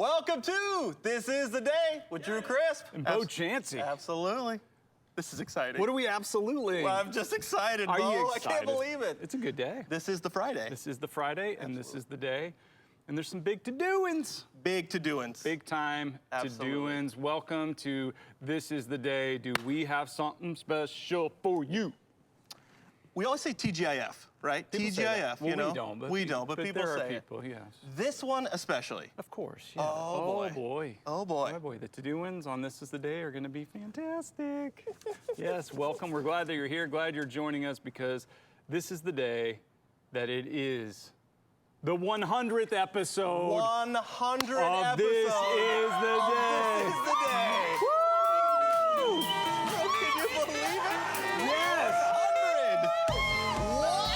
Welcome to This Is the Day with Drew Crisp. And Bo Chancey. Absolutely. This is exciting. What are we absolutely? Well, I'm just excited, Are Bo. you I excited? can't believe it. It's a good day. This is the Friday. This is the Friday, and this is the day. And there's some big to-doings. Big to-doings. Big time to-doings. Welcome to This Is the Day. Do we have something special for you? We always say TGIF, right? People say that. TGIF, Well, you know. we don't, but people there say are it. people, yes. This one especially. Of course, yeah. Oh, boy. Oh, boy. Oh, boy. Oh, boy. The to-doings on This Is the Day are going to be fantastic. Yes, welcome. We're glad that you're here. Glad you're joining us because this is the day that it is the 100th episode 100 of episodes. This Is the Day. This is the day. Woo! Can you believe it? Yes! 100. What?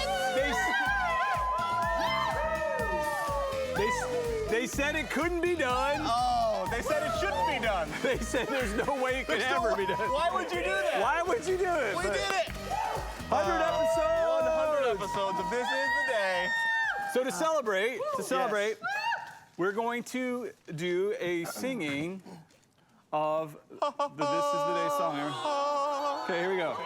They said it couldn't be done. Oh, they said it shouldn't be done. They said there's no way it could ever be done. Why would you do that? Why would you do it? We did it. 100 episodes. 100 episodes of This Is the Day. So to celebrate, we're going to do a singing of the This Is the Day song. Okay, here we go.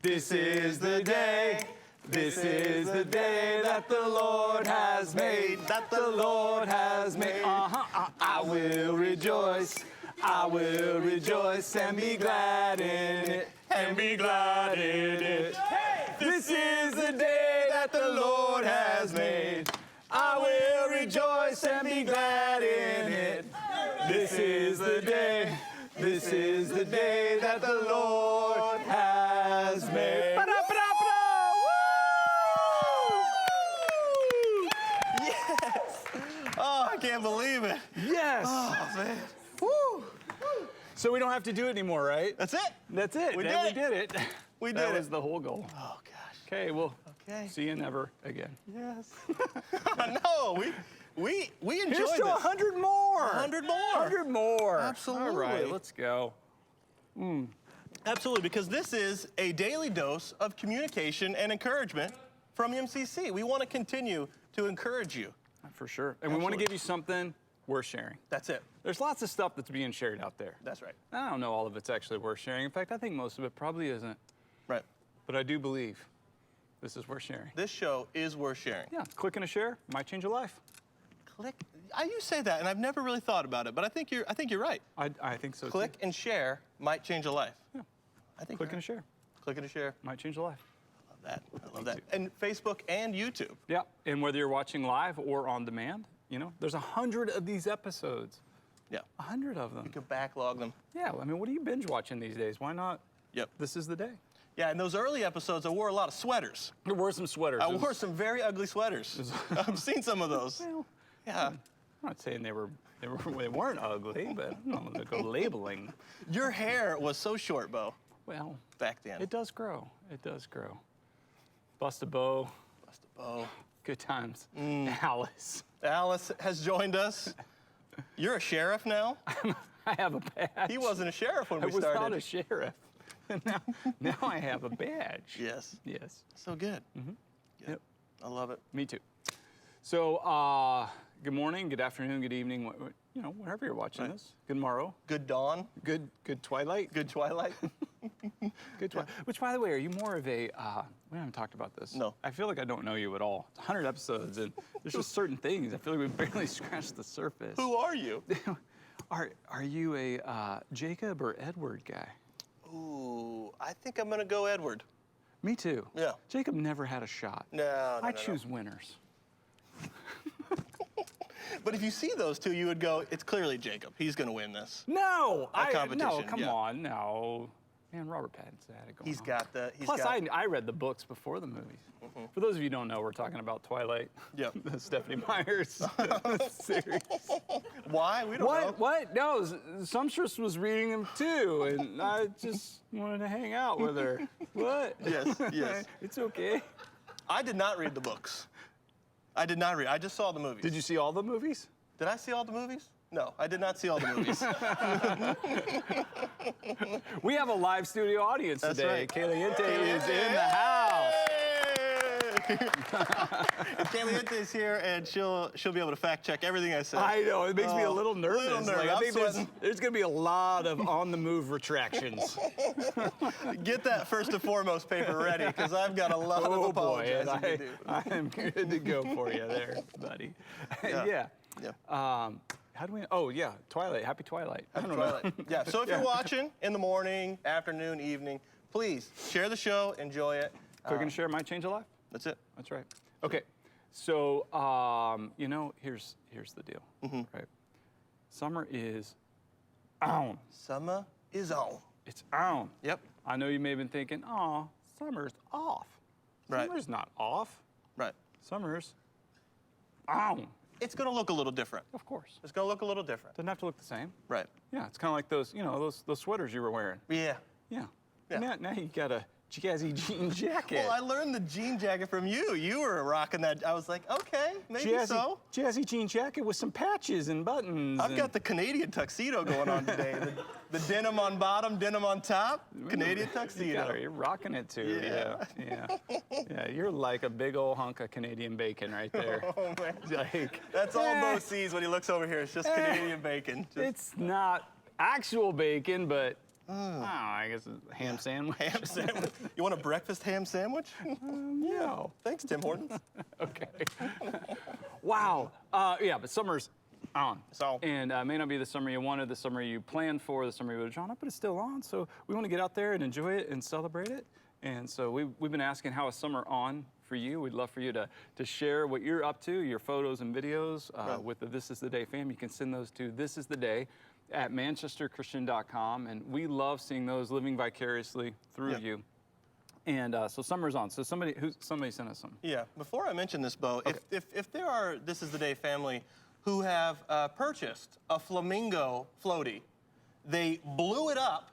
This is the day. This is the day that the Lord has made. That the Lord has made. I will rejoice. I will rejoice and be glad in it. And be glad in it. This is the day that the Lord has made. I will rejoice and be glad in it. This is the day. This is the day that the Lord has made. Yes. Oh, I can't believe it. Yes. Oh, man. Woo. So we don't have to do it anymore, right? That's it. That's it. We did it. We did That it. was the whole goal. Oh, gosh. Okay, well, Okay. see you never again. Yes. No, we enjoyed Here's this. to 100 more. 100 more. 100 more. Absolutely. All right, let's go. Absolutely, because this is a daily dose of communication and encouragement from MCC. We want to continue to encourage you. For sure. And we want to give you something worth sharing. That's it. There's lots of stuff that's being shared out there. That's right. I don't know all of it's actually worth sharing. In fact, I think most of it probably isn't. Right. But I do believe this is worth sharing. This show is worth sharing. Yeah, clicking a share might change your life. Click. You say that, and I've never really thought about it, but I think you're right. I think so Click too. and share might change a life. Yeah. I think Click you're and right. share Click and share. might change your life. I love that. And Facebook and YouTube. Yeah, and whether you're watching live or on demand, you know, there's 100 of these episodes. Yeah. 100 of them. You can backlog them. Yeah, I mean, what are you binge watching these days? Why not? Yep. This is the day. Yeah, in those early episodes, I wore a lot of sweaters. There were some sweaters. I wore some very ugly sweaters. I've seen some of those. Well, Yeah. I'm not saying they weren't ugly, but I'm not going to go labeling. Your hair was so short, Bo, Well, back then. it does grow. It does grow. Bust a bow. Bust a bow. Good times. Alice. Alice has joined us. You're a sheriff now? I have a badge. He wasn't a sheriff when we I was started. not a sheriff. now I have a badge. Yes. Yes. So good. Good. Yep. I love it. Me too. So, good morning, good afternoon, good evening, you know, whenever you're watching this. Good morrow. Good dawn. Good twilight. Good twilight. Good twilight. Which, by the way, are you more of a, we haven't talked about this. No. I feel like I don't know you at all. It's 100 episodes, and there's just certain things. I feel like we barely scratched the surface. Who are you? Are you a Jacob or Edward guy? Ooh, I think I'm going to go Edward. Me too. Yeah. Jacob never had a shot. No, I choose winners. But if you see those two, you would go, it's clearly Jacob. He's going to win this. No, A competition, no, come yeah. on, no. Man, Robert Pattinson had it going He's on. got the. Plus, I read the books before the movies. For those of you who don't know, we're talking about Twilight. Yep. The Stephanie Myers series. Why? We don't know. What? No, Sumpstress was reading them too, and I just wanted to hang out with her. What? Yes, yes. It's okay. I did not read the books. I did not read. I just saw the movies. Did you see all the movies? Did I see all the movies? No, I did not see all the movies. We have a live studio audience That's today. right. Kaylee Inte is in the house. Caliente is here, and she'll be able to fact check everything I say. I know, it makes me a little nervous. Little nervous. Like, I I'm think sweating. there's going to be a lot of on-the-move retractions. Get that first and foremost paper ready, because I've got a lot of apologizing to do. I am good to go for you there, buddy. Yeah. How do we? Oh yeah, Twilight. Happy Twilight. I don't know. Yeah. So if you're watching in the morning, afternoon, evening, please share the show, enjoy it. Clicking to share might change a life. That's it. That's right. Okay. So you know, here's the deal. Right. Summer is on. Summer is on. It's on. Yep. I know you may have been thinking, oh, summer's off. Right. Summer's not off. Right. Summer's on. It's going to look a little different. Of course. It's going to look a little different. Doesn't have to look the same. Right. Yeah, it's kind of like those, you know, those sweaters you were wearing. Yeah. Yeah. Yeah. Now you got a jazzy jean jacket. Well, I learned the jean jacket from you. You were rocking that. I was like, okay, maybe so. Jazzy jean jacket with some patches and buttons. I've got the Canadian tuxedo going on today. the denim on bottom, denim on top, Canadian tuxedo. You're rocking it too. Yeah. You're like a big old hunk of Canadian bacon right there. Oh, man. Like, That's all Bo sees when he looks over here. It's just Canadian bacon. It's not actual bacon, but I guess it's a ham sandwich. Ham sandwich. You want a breakfast ham sandwich? No. Thanks, Tim Hortons. Okay. Wow. Yeah, but summer's on. It's on. And may not be the summer you wanted, the summer you planned for, the summer you would have drawn up, but it's still on. So we want to get out there and enjoy it and celebrate it. And so we've been asking, how is summer on for you? We'd love for you to share what you're up to, your photos and videos with the This Is the Day fam. You can send those to thisistheday@manchesterchristian.com. And we love seeing those living vicariously through you. And so summer's on. So somebody sent us some. Yeah. Before I mention this, Bo, Okay. if there are This Is the Day family who have purchased a flamingo floaty, they blew it up,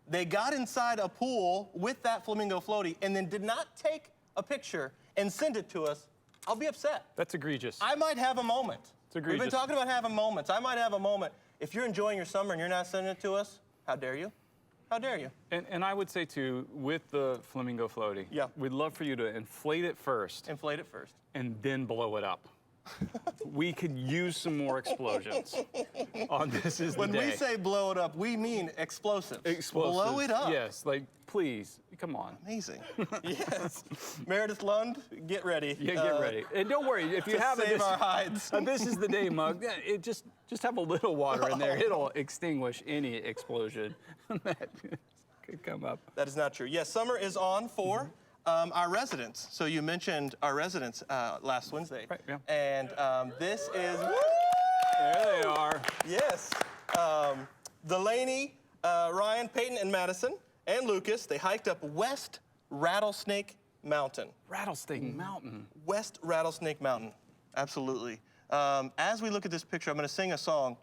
they got inside a pool with that flamingo floaty, and then did not take a picture and send it to us, I'll be upset. That's egregious. I might have a moment. It's egregious. We've been talking about having moments. I might have a moment. If you're enjoying your summer and you're not sending it to us, how dare you? How dare you? And I would say, too, with the flamingo floaty, we'd love for you to inflate it first Inflate it first. and then blow it up. We could use some more explosions on This Is the When Day. we say blow it up, we mean explosives. Explosives. Blow it up. Yes, like, please, come on. Amazing. Yes. Meredith Lund, get ready. Yeah, get ready. And don't worry, if you To have save our hides. This Is the Day mug, it just have a little water in there. It'll extinguish any explosion that could come up. That is not true. Yes, summer is on for our residents. So you mentioned our residents last Wednesday. Right, yeah. And this is, There they are. yes, Delaney, Ryan, Peyton, and Madison, and Lucas, they hiked up West Rattlesnake Mountain. Rattlesnake Mountain. West Rattlesnake Mountain, absolutely. As we look at this picture, I'm going to sing a song.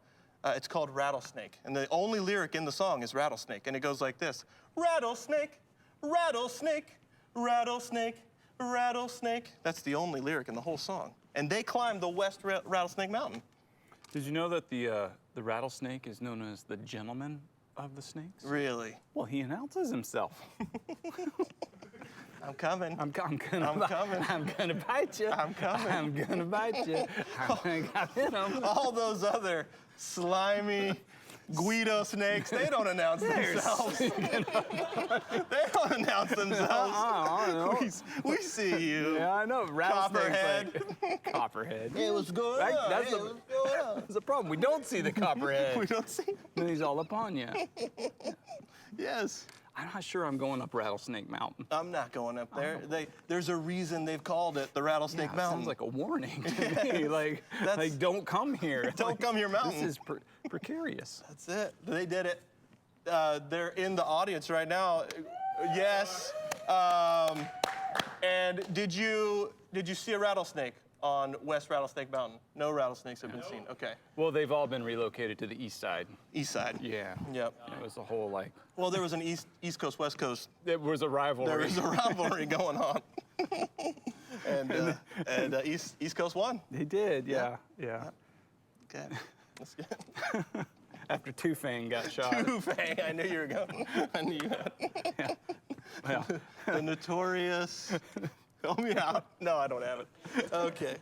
It's called Rattlesnake, and the only lyric in the song is rattlesnake, and it goes like this: rattlesnake, rattlesnake, rattlesnake, rattlesnake. That's the only lyric in the whole song. And they climbed the West Rattlesnake Mountain. Did you know that the rattlesnake is known as the gentleman of the snakes? Really? Well, he announces himself. I'm coming. I'm coming. I'm coming. I'm gonna bite you. I'm coming. I'm gonna bite you. I'm gonna hit him. All those other slimy Guido snakes, they don't announce themselves. They don't announce themselves. We see you. Yeah, I know. Rattlesnake's Copperhead. like, Copperhead. It was good. That's the problem. We don't see the copperhead. We don't see. Then he's all upon you. Yes. I'm not sure I'm going up Rattlesnake Mountain. I'm not going up there. There's a reason they've called it the Rattlesnake Yeah, it Mountain. sounds like a warning to me. Like, don't come here. Don't come here, mountain. This is precarious. That's it. They did it. They're in the audience right now. Yes. And did you see a rattlesnake on West Rattlesnake Mountain? No rattlesnakes have been seen. Okay. Well, they've all been relocated to the east side. East side. Yeah. Yep. It was a whole like. Well, there was an East Coast, West Coast. It was a rivalry. There was a rivalry going on. and East Coast won. They did. Yeah. Okay. That's good. After Two Fang got shot. Two-Fang. I knew you were going. I knew you had. Well, The notorious Help me out. No, I don't have it. Okay.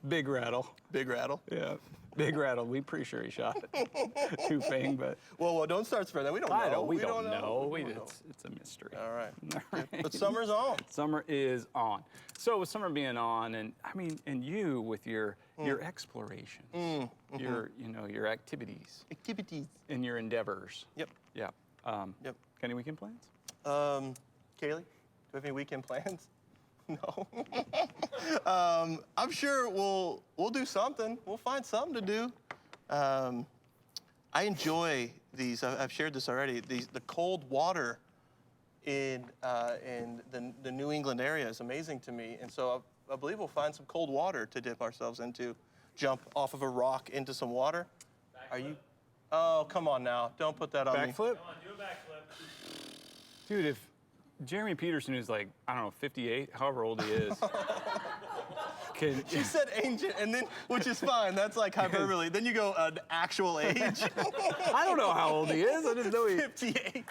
Big rattle. Big rattle. Yeah. Big rattle. We pretty sure he shot it. Two Fang, but Well, don't start spreading that. We don't know. we don't know. We don't know. It's a mystery. All right. All right. But summer's on. Summer is on. So with summer being on, and I mean, and you with your explorations, your activities, and your endeavors. Yep. Yeah. Yep. Got any weekend plans? Kaylee, do you have any weekend plans? No. I'm sure we'll do something. We'll find something to do. I enjoy these. I've shared this already. The cold water in the New England area is amazing to me, and so I believe we'll find some cold water to dip ourselves into. Jump off of a rock into some water. Are you? Oh, come on now! Don't put that on me. Backflip? Come on, do a backflip. Dude, if Jeremy Peterson is like, I don't know, 58, however old he is. She said ancient, and then, which is fine, that's like hyperbole. Then you go an actual age. I don't know how old he is. I just know he's 58.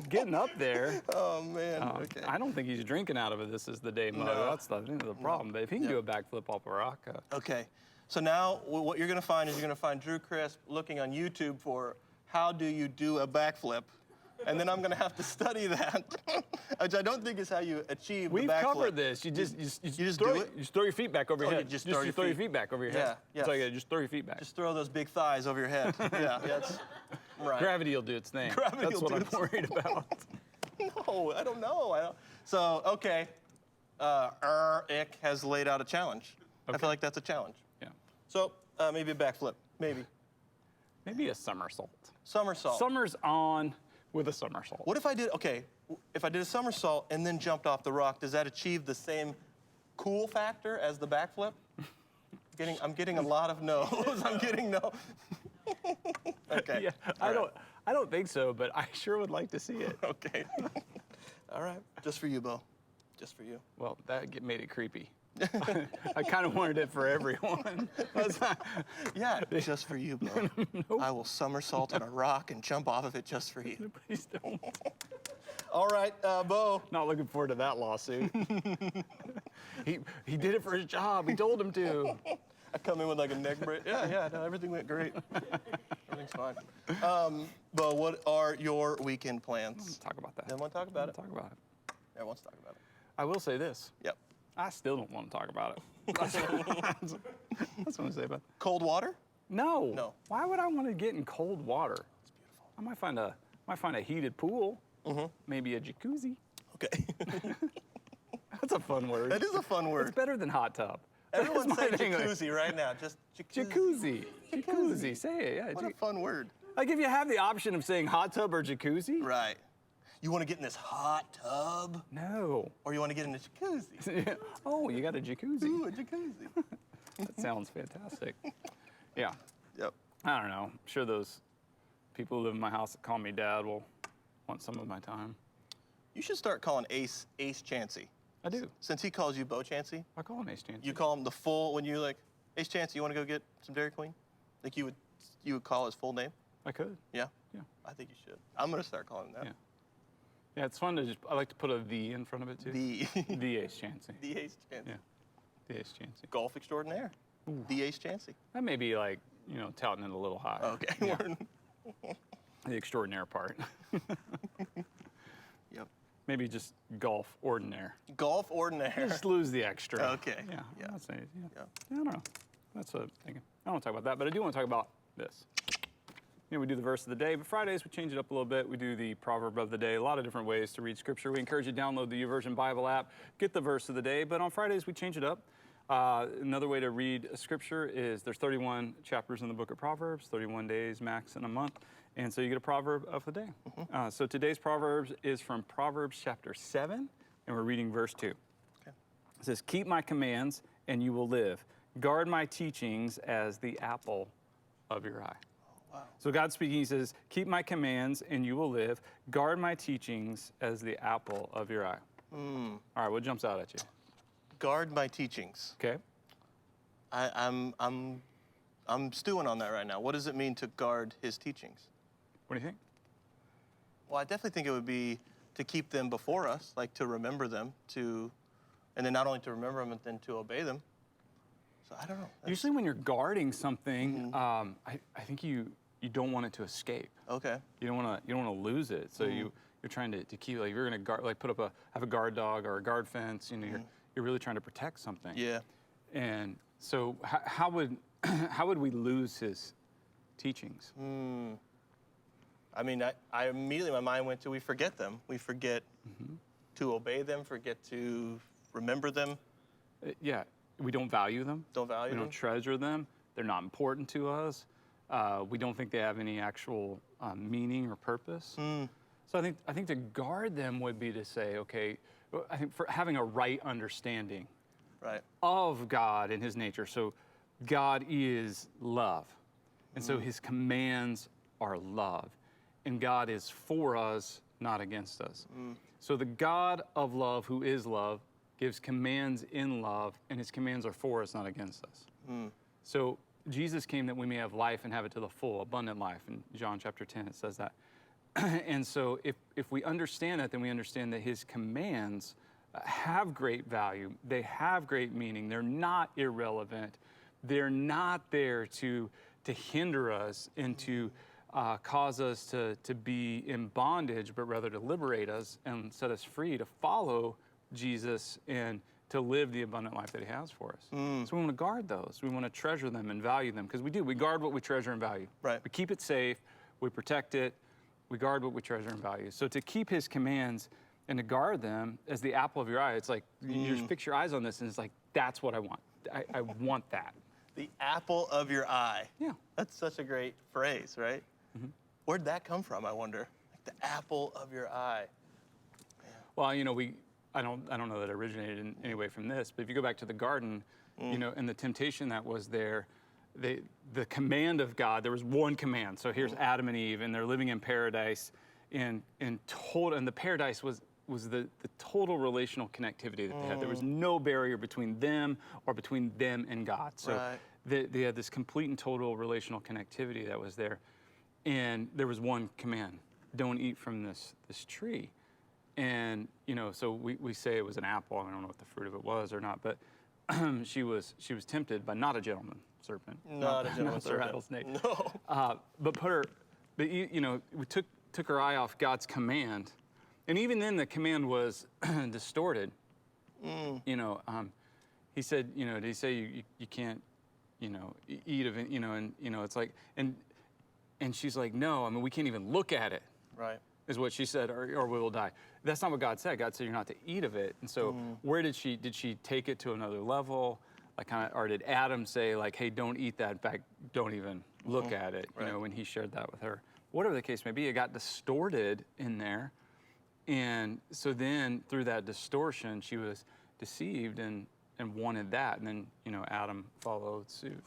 getting up there. Oh, man. Okay. I don't think he's drinking out of it. This is the day mug. No. That's the problem. But if he can do a backflip off a rock. Okay. So now what you're going to find is you're going to find Drew Crisp looking on YouTube for how do you do a backflip. And then I'm going to have to study that, which I don't think is how you achieve the backflip. We've covered this. You just do it? You just throw your feet back over your Oh, head. you just throw your feet back over your Yeah, head. yes. So you just throw your feet back. Just throw those big thighs over your head. Yeah, that's right. Gravity will do its thing. Gravity That's will what do I'm its worried about. No, I don't know. So, okay. Ick has laid out a challenge. I feel like that's a challenge. Yeah. So, maybe a backflip. Maybe. Maybe a somersault. Somersault. Summer's on with a somersault. What if I did, if I did a somersault and then jumped off the rock, does that achieve the same cool factor as the backflip? I'm getting a lot of no's. I'm getting no. Okay. Yeah, I don't think so, but I sure would like to see it. Okay. All right. Just for you, Bo. Just for you. Well, that made it creepy. I kind of wanted it for everyone. Yeah, just for you, Bo. Nope. I will somersault on a rock and jump off of it just for you. Please don't. All right, Bo. Not looking forward to that lawsuit. He did it for his job. He told him to. I come in with like a neck brace. Yeah, no, everything went great. Everything's fine. Bo, what are your weekend plans? Talk about that. Everyone want to talk about it? Talk about it. Everyone wants to talk about it. I will say this. Yep. I still don't want to talk about it. That's what I say about it. Cold water? No. No. Why would I want to get in cold water? It's beautiful. I might find a heated pool. Mm-hmm. Maybe a jacuzzi. Okay. That's a fun word. That is a fun word. It's better than hot tub. Everyone say my thing. jacuzzi right now. Just Jacuzzi. Jacuzzi. Say it. Yeah. What a fun word. Like if you have the option of saying hot tub or jacuzzi. Right. You want to get in this hot tub? No. Or you want to get in a jacuzzi? Oh, you got a jacuzzi. Ooh, a jacuzzi. That sounds fantastic. Yeah. Yep. I don't know. I'm sure those people who live in my house that call me dad will want some of my time. You should start calling Ace Chansey. I do. Since he calls you Bo Chansey, I call him Ace Chance. you call him the full, when you're like, Ace Chansey, you want to go get some Dairy Queen? Like you would call his full name? I could. Yeah? Yeah. I think you should. I'm going to start calling him that. Yeah. Yeah, it's fun to just, I like to put a V in front of it too. The Ace Chancey. The Ace Chansey. Yeah. The Ace Chancey. Golf extraordinaire. The Ace Chansey. That may be like, touting it a little high. Okay. Yeah. The extraordinaire part. Yep. Maybe just golf ordinaire. Golf ordinaire. Just lose the extra. Okay. Yeah. Yeah. That's it. Yeah. Yeah. I don't know. That's what I'm thinking. I don't want to talk about that, but I do want to talk about this. We do the verse of the day, but Fridays we change it up a little bit. We do the proverb of the day, a lot of different ways to read scripture. We encourage you to download the YouVersion Bible app, get the verse of the day, but on Fridays we change it up. Another way to read scripture is there's 31 chapters in the book of Proverbs, 31 days max in a month, and so you get a proverb of the day. Mm-hmm. So today's Proverbs is from Proverbs chapter 7, and we're reading verse 2. Okay. It says, "Keep my commands and you will live. Guard my teachings as the apple of your eye." Wow. So God's speaking, he says, keep my commands and you will live. Guard my teachings as the apple of your eye. All right, what jumps out at you? Guard my teachings. Okay. I'm stewing on that right now. What does it mean to guard his teachings? What do you think? Well, I definitely think it would be to keep them before us, like to remember them, to And then not only to remember them, but then to obey them. So I don't know. Usually when you're guarding something, I think you don't want it to escape. Okay. You don't want to lose it. So you're trying to keep, like, you're going to guard, like have a guard dog or a guard fence. You know, you're really trying to protect something. Yeah. And so how would we lose his teachings? I mean, I immediately, my mind went to, we forget them. We forget to obey them, forget to remember them. Yeah, we don't value them. Don't value We them. don't treasure them. They're not important to us. We don't think they have any actual meaning or purpose. So I think to guard them would be to say, okay, I think for having a right understanding Right. of God and his nature. So God is love. And so his commands are love. And God is for us, not against us. So the God of love, who is love, gives commands in love, and his commands are for us, not against us. So Jesus came that we may have life and have it to the full, abundant life. In John chapter 10, it says that. And so if we understand that, then we understand that his commands have great value. They have great meaning. They're not irrelevant. They're not there to hinder us and to cause us to be in bondage, but rather to liberate us and set us free to follow Jesus and to live the abundant life that he has for us. So we want to guard those. We want to treasure them and value them, because we do. We guard what we treasure and value. Right. We keep it safe. We protect it. We guard what we treasure and value. So to keep his commands and to guard them as the apple of your eye, it's like you just fix your eyes on this and it's like, that's what I want. I want that. The apple of your eye. Yeah. That's such a great phrase, right? Where'd that come from, I wonder? Like the apple of your eye. Well, you know, I don't know that it originated in any way from this, but if you go back to the garden, you know, and the temptation that was there, the command of God, there was one command. So here's Adam and Eve, and they're living in paradise, and the paradise was the total relational connectivity that they had. There was no barrier between them or between them and God. So they had this complete and total relational connectivity that was there. And there was one command: don't eat from this tree. And, you know, so we say it was an apple. I don't know what the fruit of it was or not, but she was tempted by not a gentleman serpent. Not a gentleman serpent. A rattlesnake. No. But you know, we took her eye off God's command. And even then the command was distorted. You know, he said, you know, did he say you can't, you know, eat of it, you know, and, you know, it's like, and she's like, no, I mean, we can't even look at it. Right. Is what she said, or we will die. That's not what God said. God said you're not to eat of it. And so where did she take it to another level? Like or did Adam say like, hey, don't eat that, in fact, don't even look at it, you know, when he shared that with her? Whatever the case may be, it got distorted in there. And so then through that distortion, she was deceived and wanted that. And then, you know, Adam followed suit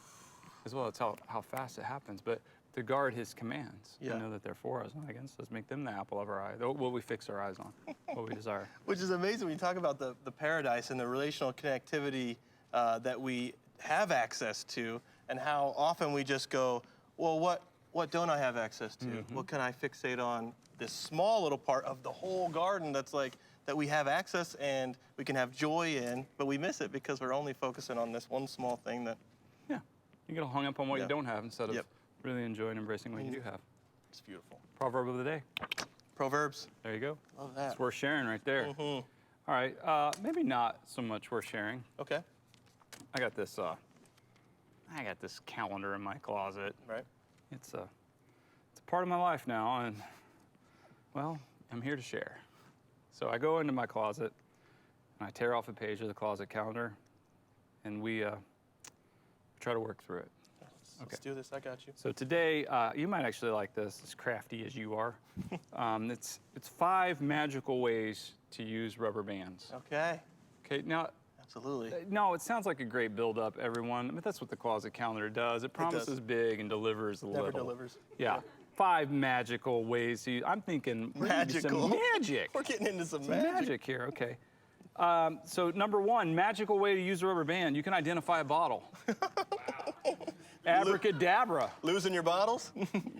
as well. That's how fast it happens. But to guard his commands, to know that they're for us, not against us, make them the apple of our eye, what we fix our eyes on, what we desire. Which is amazing when you talk about the paradise and the relational connectivity that we have access to, and how often we just go, well, what don't I have access to? What can I fixate on this small little part of the whole garden that's like, that we have access and we can have joy in, but we miss it because we're only focusing on this one small thing that... Yeah, you get all hung up on what you don't have instead of really enjoying and embracing what you do have. It's beautiful. Proverb of the day. Proverbs. There you go. Love that. It's worth sharing right there. All right, maybe not so much worth sharing. Okay. I got this calendar in my closet. Right. It's a part of my life now, and well, I'm here to share. So I go into my closet and I tear off a page of the closet calendar, and we try to work through it. Let's do this. I got you. So today, you might actually like this, as crafty as you are. It's 5 magical ways to use rubber bands. Okay. Okay, now, Absolutely. no, it sounds like a great build-up, everyone. I mean, that's what the closet calendar does. It promises big and delivers a Never little. delivers. Yeah. 5 magical ways to use. I'm thinking Magical. some magic. We're getting into some Magic here, okay. So number 1, magical way to use a rubber band. You can identify a bottle. Abracadabra. Losing your bottles?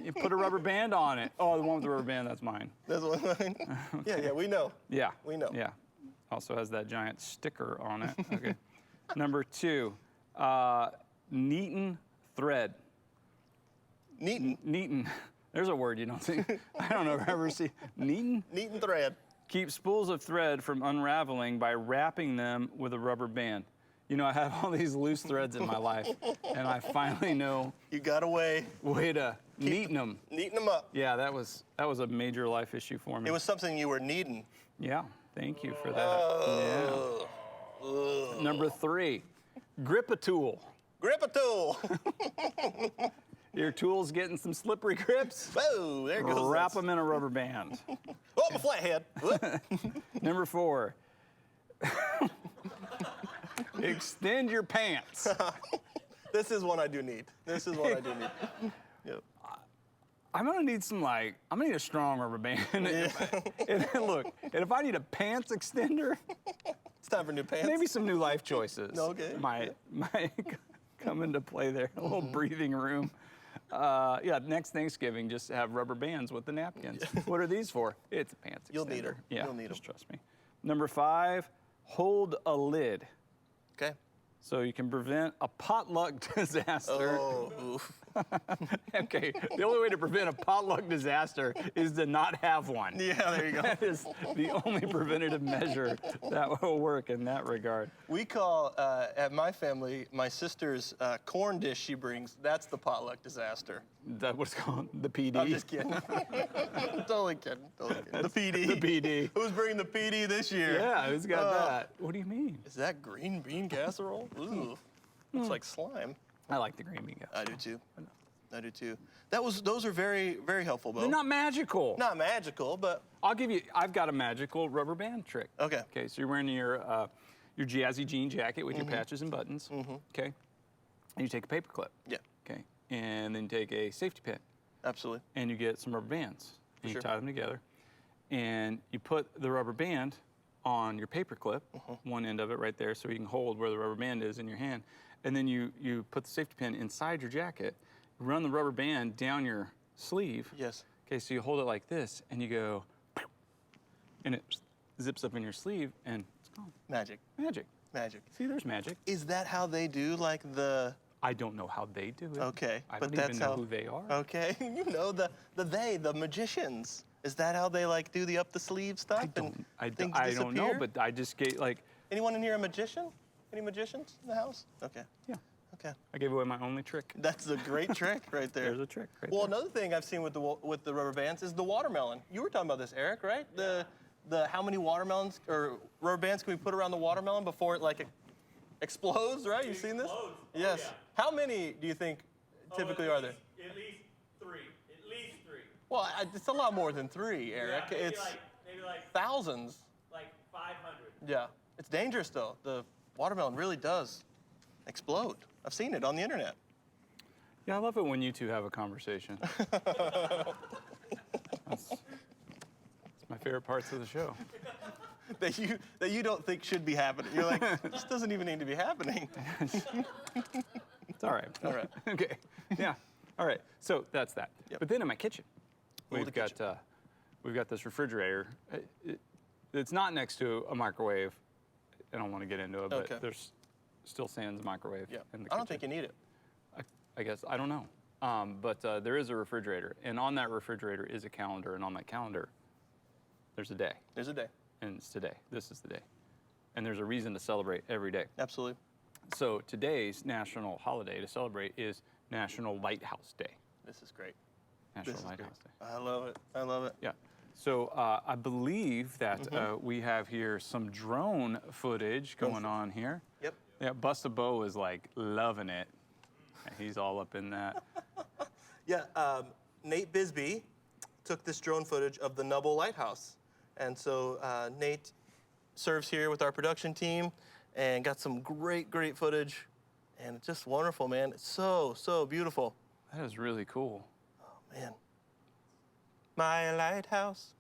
You put a rubber band on it. Oh, the one with the rubber band, that's mine. That's one line. Yeah, we know. Yeah. We know. Yeah. Also has that giant sticker on it. Okay. Number 2, neaten thread. Neaten. Neaten. There's a word you don't see. I don't know ever see. Neaten? Neaten thread. Keep spools of thread from unraveling by wrapping them with a rubber band. You know, I have all these loose threads in my life, and I finally know You got a way. to neaten them. Neaten them up. Yeah, that was a major life issue for me. It was something you were needing. Yeah, thank you for that. Yeah. Number 3, grip a tool. Grip a tool. Your tool's getting some slippery grips. Whoa, there goes. Wrap them in a rubber band. Oh, my flathead. Whoop. Number 4, extend your pants. This is one I do need. This is one I do need. Yep. I'm gonna need a strong rubber band. And look, and if I need a pants extender, It's time for new pants. maybe some new life choices Okay. might come into play there. A little breathing room. Yeah, next Thanksgiving, just have rubber bands with the napkins. What are these for? It's a pants extender. You'll need 'em. Yeah, You'll need just 'em. trust me. Number 5, hold a lid. Okay. So you can prevent a potluck disaster. Oh, oof. Okay, the only way to prevent a potluck disaster is to not have one. Yeah, there you go. That is the only preventative measure that will work in that regard. We call, at my family, my sister's corn dish she brings, that's the potluck disaster. That what's called the PD. I'm just kidding. Totally kidding. Totally kidding. The PD. The PD. Who's bringing the PD this year? Yeah, who's got that? What do you mean? Is that green bean casserole? Ooh, looks like slime. I like the green bean guy. I do too. I do too. Those are very, very helpful, Bo. They're not magical. Not magical, but I've got a magical rubber band trick. okay. Okay, so you're wearing your jazzy jean jacket with your patches and buttons. Okay, and you take a paper clip. Yeah, Okay, and then you take a safety pin. absolutely. And you get some rubber bands, and Sure. you tie them together, and you put the rubber band on your paper clip, one end of it right there, so you can hold where the rubber band is in your hand, and then you put the safety pin inside your jacket, run the rubber band down your sleeve. Yes. Okay, so you hold it like this, and you go, and it zips up in your sleeve, and it's gone. Magic. Magic. Magic. See, there's magic. Is that how they do like the? I don't know how they do it. Okay, I but don't that's even know how. who they are. Okay, you know the magicians. Is that how they like do the up the sleeve stuff? I things don't know, disappear? but I just get like, Anyone in here a magician? Any magicians in the house? Okay. yeah, Okay. I gave away my only trick. That's a great trick right there. There's a trick right Well, there. another thing I've seen with the rubber bands is the watermelon. You were talking about this, Eric, right? The how many watermelons or rubber bands can we put around the watermelon before it like explodes, right? You've seen this? explodes. Oh, Yes. yeah. How many do you think typically are there? At least 3. At least 3. Well, it's a lot more than 3, Eric. Yeah, It's maybe like thousands. 500. Yeah. It's dangerous though. The watermelon really does explode. I've seen it on the internet. Yeah, I love it when you two have a conversation. That's my favorite parts of the show. That you don't think should be happening. You're like, this doesn't even need to be happening. It's all right. All right. Okay. Yeah. All right. So that's that. Yep. But then in my kitchen, Oh, the we've got this refrigerator. It's not next to a microwave. I don't want to get into it, but Okay. there's still sans microwave Yeah. in the kitchen. I don't think you need it. I guess I don't know. But there is a refrigerator, and on that refrigerator is a calendar, and on that calendar, there's a day, There's a day. and it's today. This is the day, and there's a reason to celebrate every day. Absolutely. So today's national holiday to celebrate is National Lighthouse Day. This is great. National This is great. Lighthouse Day. I love it. I love it. Yeah. So I believe that we have here some drone footage going on here. Yep. Yeah, Busta Bo is like loving it. He's all up in that. Yeah. Nate Bisbee took this drone footage of the Nubble Lighthouse, and so Nate serves here with our production team, and got some great footage, and it's just wonderful, man. It's so beautiful. That is really cool. Oh man. My lighthouse,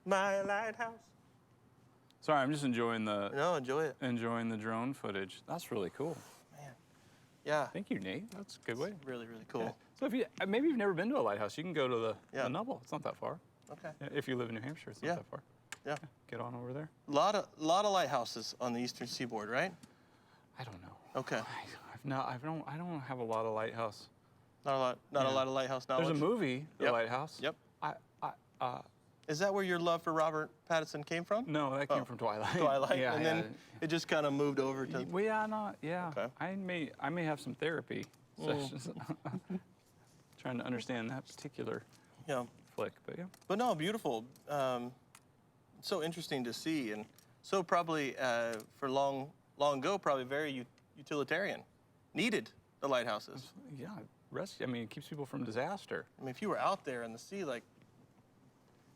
my lighthouse. Sorry, I'm just enjoying the No, enjoy it, drone footage. That's really cool. man. Yeah. Thank you, Nate. That's a good way. Really cool. Yeah. So if you maybe you've never been to a lighthouse, you can go to Yeah. the Nubble. It's not that far. Okay. Yeah, if you live in New Hampshire, it's not Yeah. that far. Yeah. Get on over there. Lot of lighthouses on the eastern seaboard, right? I don't know. Okay. I don't have a lot of lighthouse. Not a lot of lighthouse knowledge. There's a movie, The Yep. Lighthouse. Yep. I Is that where your love for Robert Pattinson came from? No, that came from Twilight. Twilight, Yeah, and yeah. then it just kind of moved over to. Well, yeah. Okay. I may have some therapy sessions. Trying to understand that particular Yeah. flick, but yeah. But no, beautiful. So interesting to see, and so probably for long ago, probably very utilitarian. Needed the lighthouses. Yeah, rescue. I mean, it keeps people from disaster. I mean, if you were out there in the sea, like.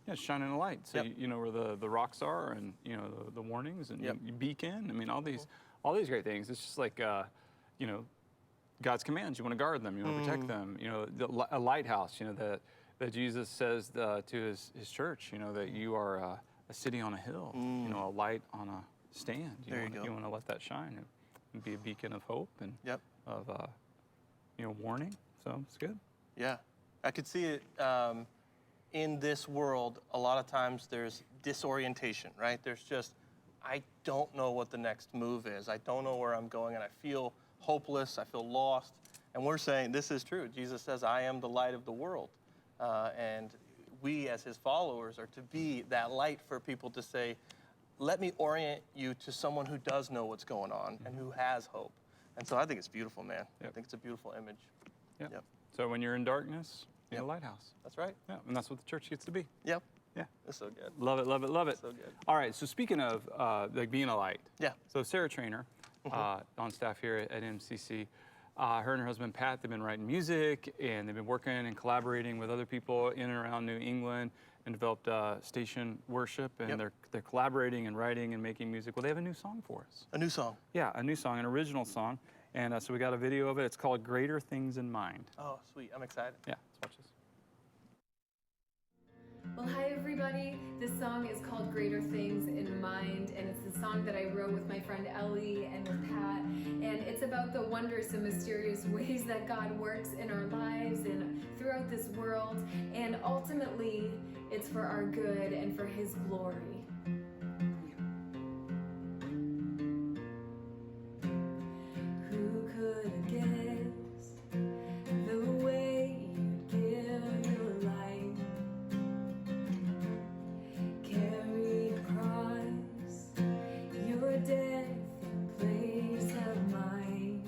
Yeah, shining a light, so Yep. you know where the rocks are, and you know the warnings, and Yep. you beacon. I mean, all these great things. It's just like you know, God's commands. You want to guard them. You want to protect them. You know, a lighthouse. You know that Jesus says to his church. You know that you are a city on a hill. You know, a light on a stand. There you go. You want to let that shine and be a beacon of hope and Yep. of you know, warning. So it's good. Yeah, I could see it in this world. A lot of times there's disorientation, right? There's just, I don't know what the next move is. I don't know where I'm going, and I feel hopeless. I feel lost. And we're saying this is true. Jesus says, I am the light of the world. And we as his followers are to be that light for people to say, let me orient you to someone who does know what's going on and who has hope. And so I think it's beautiful, man. I Yep. think it's a beautiful image. Yeah. Yep. So when you're in darkness, be a Yep. lighthouse. That's right. Yeah, and that's what the church gets to be. Yep. Yeah. It's so good. Love it, love it, love it. So good. All right, so speaking of like being a light. Yeah. So Sarah Trainer, on staff here at MCC, her and her husband Pat, they've been writing music, and they've been working and collaborating with other people in and around New England, and developed station worship, and Yep. they're collaborating and writing and making music. Well, they have a new song for us. A new song. Yeah, a new song, an original song, and so we got a video of it. It's called Greater Things in Mind. Oh, sweet. I'm excited. Yeah, let's watch this. Well, hi everybody. This song is called Greater Things in Mind, and it's the song that I wrote with my friend Ellie and with Pat. And it's about the wondrous and mysterious ways that God works in our lives and throughout this world. And ultimately, it's for our good and for His glory. Who could have guessed the way you'd give your life? Carried across your death in place of mine.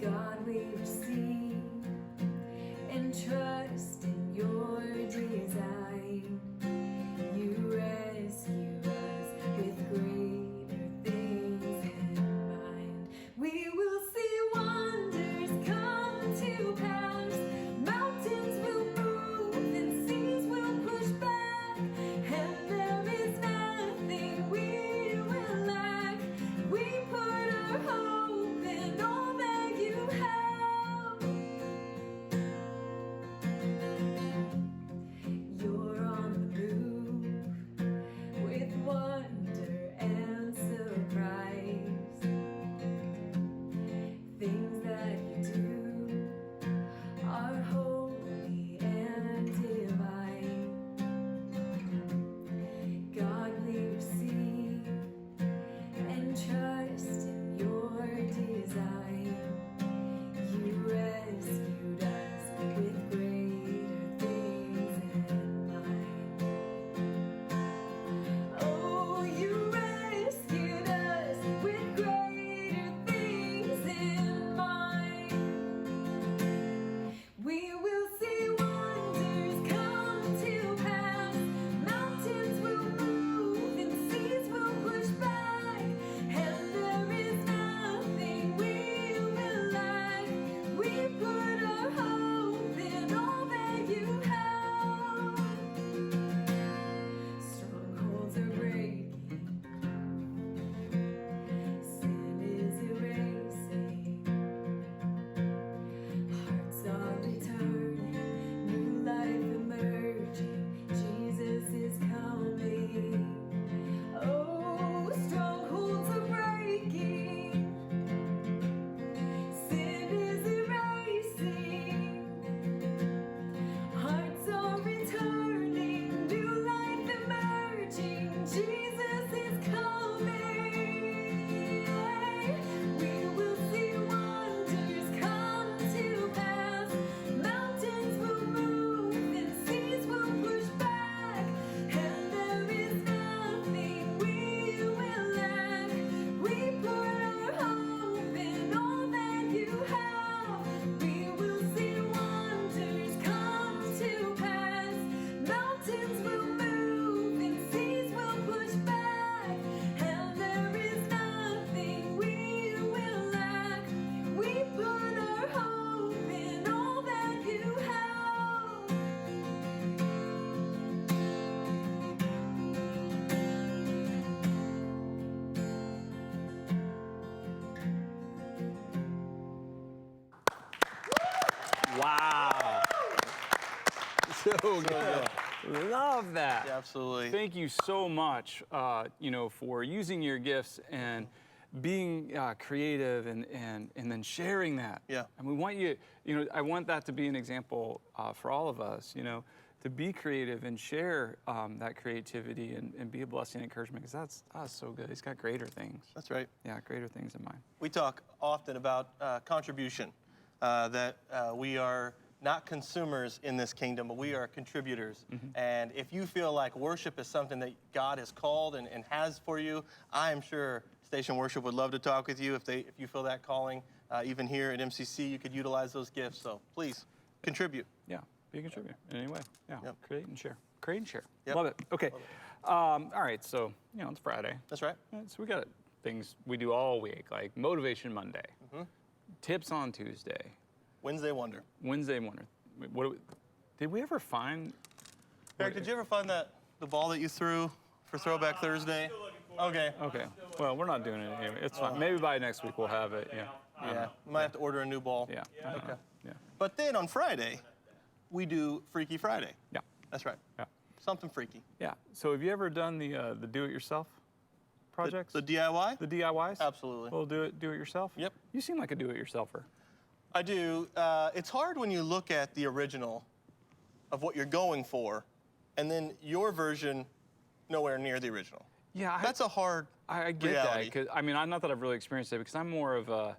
God, we receive and trust in your design. So good. Love that. Yeah, absolutely. Thank you so much, for using your gifts and being creative and then sharing that. Yeah. And we want you, I want that to be an example for all of us, to be creative and share that creativity and be a blessing and encouragement, because that's so good. He's got greater things. That's right. Yeah, greater things in mind. We talk often about contribution, that we are not consumers in this kingdom, but we are contributors. And if you feel like worship is something that God has called and has for you, I am sure Station Worship would love to talk with you if you feel that calling. Even here at MCC, you could utilize those gifts. So please, contribute. Yeah, be a contributor in any way. Yeah, Yep. create and share. Create and share. Yep. Love it. Okay. All right, so, it's Friday. That's right. So we got things we do all week, like Motivation Monday, Tips on Tuesday, Wednesday Wonder. Wednesday Wonder. Did we ever find? Eric, did you ever find the ball that you threw for Throwback Thursday? Okay. Okay. Well, we're not doing it anyway. It's fine. Maybe by next week we'll have it. Yeah. Yeah. We might have to order a new ball. Yeah. Okay. Yeah. But then on Friday, we do Freaky Friday. Yeah. That's right. Yeah. Something freaky. Yeah. So have you ever done the do-it-yourself projects? The DIY? The DIYs? Absolutely. Well, do it yourself? Yep. You seem like a do-it-yourselfer. I do. It's hard when you look at the original of what you're going for, and then your version nowhere near the original. Yeah. That's a hard I get reality. that, because not that I've really experienced it, because I'm more of a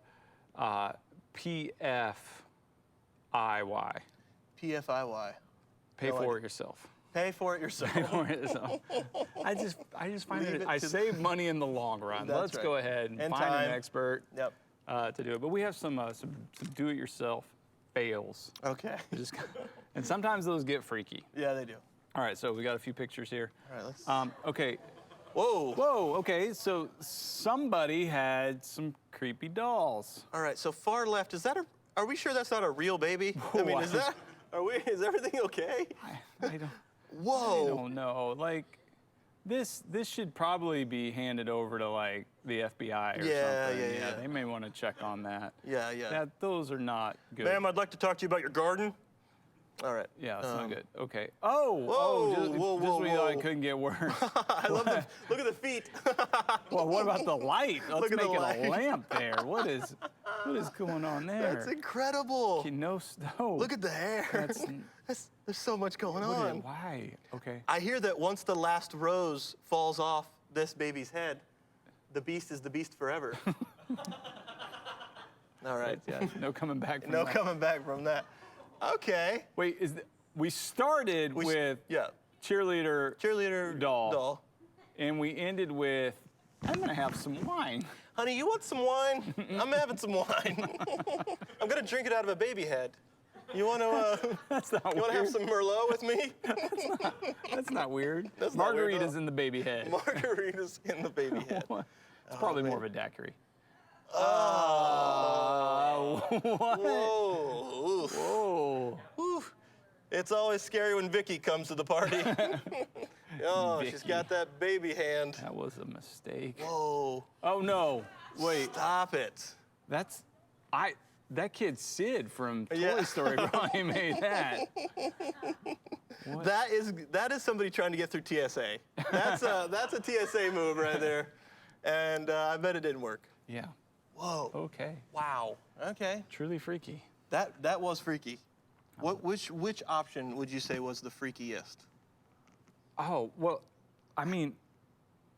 PFIY. PFIY. Pay No for idea. it yourself. Pay for it yourself. Pay for it yourself. I just find Leave it. it I to the- save money in the long run. That's Let's right. go ahead and And find time. an expert Yep. to do it. But we have some do-it-yourself fails. Okay. And sometimes those get freaky. Yeah, they do. All right, so we got a few pictures here. All right, let's. Okay. Whoa. Whoa. Okay. So somebody had some creepy dolls. All right. So far left. Are we sure that's not a real baby? I mean, is that? Is everything okay? I don't. Whoa. I don't know. Like, this should probably be handed over to like the FBI or Yeah, something. yeah. They may want to check on that. Yeah. Those are not good. Ma'am, I'd like to talk to you about your garden. All right. Yeah, that's not good. Okay. Oh, Whoa, just, whoa, just whoa, when you thought it whoa. couldn't get worse. I love look at the feet. Well, what about the light? Let's Look at the make it light. a lamp there. What is going on there? That's incredible. Okay, no snow. Look at the hair. There's so much going on. Why? Okay. I hear that once the last rose falls off this baby's head, the beast is the beast forever. All right. Yeah, no coming back from No that. coming back from that. Okay. Wait, we started with Yeah. cheerleader doll. doll, and we ended with, I'm gonna have some wine. Honey, you want some wine? I'm having some wine. I'm gonna drink it out of a baby head. You wanna That's not you wanna weird. have some Merlot with me? That's not weird. That's not weird at Margarita's all. in the baby head. Margaritas in the baby head. It's probably more of a daiquiri. Oh. What? Whoa. Oof. Whoa. Oof. It's always scary when Vicky comes to the party. Oh, she's Vicky. got that baby hand. That was a mistake. Whoa. Oh no. Wait. Stop it. That kid Sid from Toy Yeah. Story probably made that. That is somebody trying to get through TSA. That's a TSA move right there. And I bet it didn't work. Yeah. Whoa. Okay. Wow. Okay. Truly freaky. That was freaky. Which option would you say was the freakiest? Oh, well, I mean,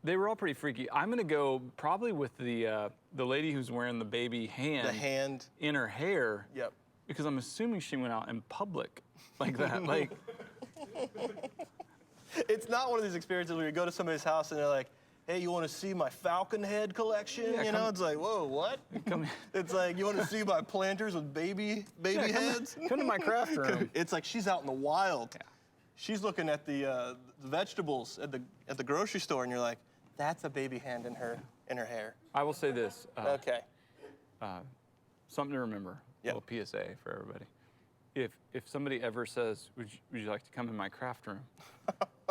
they were all pretty freaky. I'm gonna go probably with the lady who's wearing the baby hand The hand. in her hair. Yep. Because I'm assuming she went out in public like that. Like, It's not one of these experiences where you go to somebody's house and they're like, hey, you want to see my falcon head collection? Yeah, you know, it's like, whoa, what? come, It's like, you want to see my planters with baby yeah, heads? come to my craft room. It's like she's out in the wild. Yeah. She's looking at the vegetables at the grocery store, and you're like, that's a baby hand in her hair. I will say this. Okay. Something to remember. Yep. A little PSA for everybody. If somebody ever says, would you like to come in my craft room?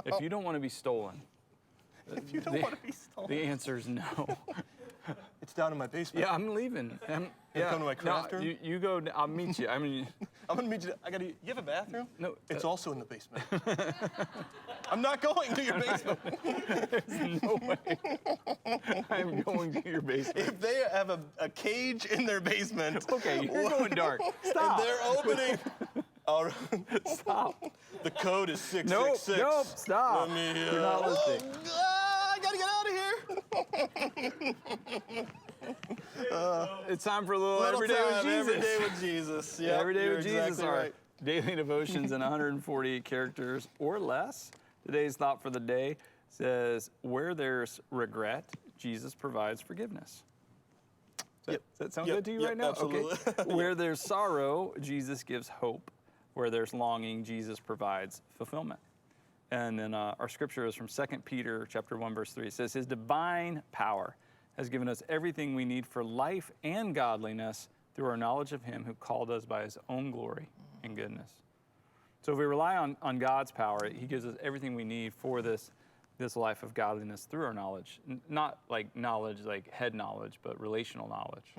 If you don't want to be stolen, If you don't want to be stolen, the answer is no. it's down in my basement. Yeah, I'm leaving. come to my craft room? You go. I'll meet you. I mean, I'm gonna meet you. You have a bathroom? No. It's also in the basement. I'm not going to your basement. There's no way I'm going to your basement. If they have a cage in their basement. Okay, you're going dark. Stop. And they're opening. All right. Stop. The code is 666. Nope, stop. Let me, You're not listening. I gotta get out of here. It's time for a little Little Every Day with time, Jesus. Every day with Jesus. Yep, Every Day you're with Jesus exactly are right. daily devotions in 148 characters or less. Today's thought for the day says, where there's regret, Jesus provides forgiveness. Does that sound good to you right now? Absolutely. Okay. Where there's sorrow, Jesus gives hope. Where there's longing, Jesus provides fulfillment. And then our scripture is from 2 Peter chapter 1, verse 3. It says, his divine power has given us everything we need for life and godliness through our knowledge of him who called us by his own glory and goodness. So if we rely on God's power, he gives us everything we need for this life of godliness through our knowledge. Not like knowledge, like head knowledge, but relational knowledge.